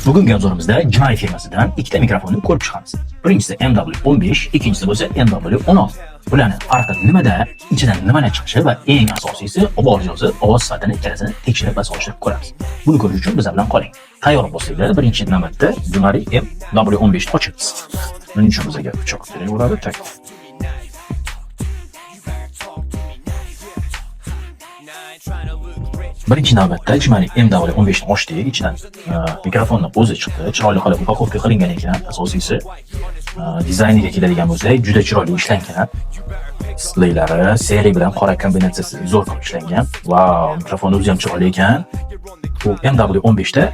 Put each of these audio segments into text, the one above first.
Bugungi obzorimizda Jinoy firmasidan ikkita mikrofonni ko'rib chiqamiz. Birinchisi MW15, ikkinchisi bo'lsa MW16. Bularning farqi nimada, ichidan nimalar chiqishi va eng asosiysi ovoz yozi, ovoz sifatini ikkalasini tekshirib va solishtirib ko'ramiz. Buni ko'rish uchun bizlar bilan qoling. Tayyor bo'lsanglar, birinchi navbatda Jinoy MW15 ni ochamiz. Buning uchun bizga pichoq kerak bo'ladi. Birinchi navbatda Jinoy MW15 ni ochdik, ichidan mikrofonning o'zi chiqdi. Chiroyli qilib upakovka qilingan ekan. Asosiysi dizayniga keladigan bo'lsak, juda chiroyli ishlangan. Displaylari seriya bilan qora kombinatsiyasi zo'r qilib ishlangan. Wow, mikrofon o'zi ham chiroyli ekan. Bu MW15 da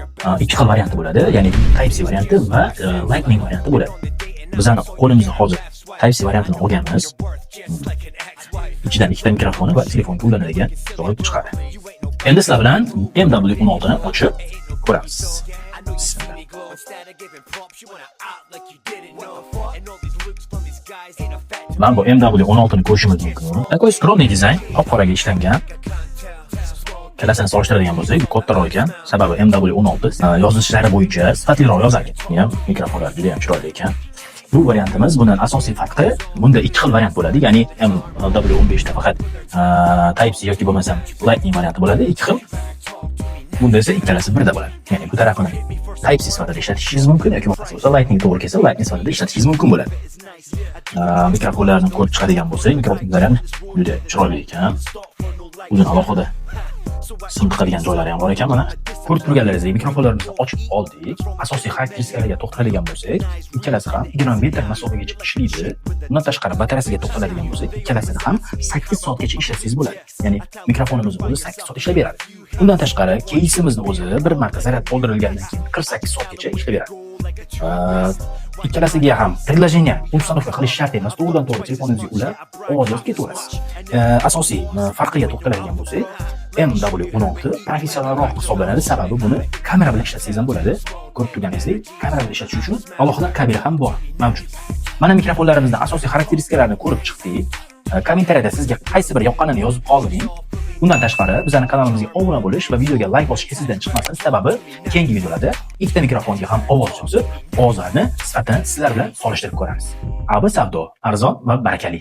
ikki xil varianti bo'ladi, ya'ni Type-C varianti va Lightning varianti bo'ladi. Bizning qo'limizda hozir Type-C variantini olganmiz. Ichidan ikkita mikrofoni va telefonga ulanadigan joy chiqadi. Endi sizlar bilan MW16 ni ochib ko'ramiz. Mana bu MW16 ni ko'rishimiz mumkin. Такой скромный dizayn, qop-qoraga ishlangan. Kalasini solishtiradigan bo'lsak, bu kattaroq ekan. Sababi MW16 yozishlari bo'yicha sifatliroq yozar ekan. Mikrofonlar juda ham chiroyli ekan. Bu variantimiz. Bundan asosiy farqi, bunda ikki xil variant bo'ladi. Ya'ni MW15 da faqat Type-C yoki bo'lmasa Lightning varianti bo'ladi, ikki xil. Bunda esa ikkalasi birda bo'ladi. Ya'ni bu tarafini Type-C sifatida ishlatishingiz mumkin yoki bo'lmasa Lightning to'g'ri kelsa Lightning sifatida ishlatishingiz mumkin bo'ladi. Mikrofonlarni ko'rib chiqadigan bo'lsak, mikrofonlar ham juda chiroyli ekan. O'zini alohida simqadigan joylari ham bor ekan. Mana ko'rib turganlaringizdek mikrofonlarimizni ochib oldik. Asosiy xarakteristikalarga to'xtaladigan bo'lsak, ikkalasi ham 20 metr masofagacha ishlaydi. Bundan tashqari batareyasiga to'xtaladigan bo'lsak, ikkalasini ham 8 soatgacha ishlatsangiz bo'ladi. Ya'ni mikrofonimiz o'zi 8 soat ishlab beradi. Bundan tashqari keysimizni o'zi bir marta zaryad qoldirilgandan keyin 48 soatgacha ishlab beradi. Ikkalasiga ham предложение uстановка qilish shart emas. To'g'ridan to'g'ri telefoningizga ulab, ovoz yozib ketaverasiz. Asosiy farqiga to'xtaladigan bo'lsak, MW16 professionalroq hisoblanadi. Sababi buni kamera bilan ishlatsangiz ham bo'ladi. Ko'rib turganingizdek, kamera bilan ishlatish uchun alohida kabel ham bor, mavjud. Mana mikrofonlarimizning asosiy xarakteristikalarini ko'rib chiqdik. Kommentariyada sizga qaysi biri yoqqanini yozib qoldiring. Bundan tashqari, bizning kanalimizga obuna bo'lish va videoga like bosish esingizdan chiqmasin. Sababi keyingi videolarda ikkita mikrofonga ham ovoz yozib, ovozlarni sifatini sizlar bilan solishtirib ko'ramiz. Savdo arzon va barakali.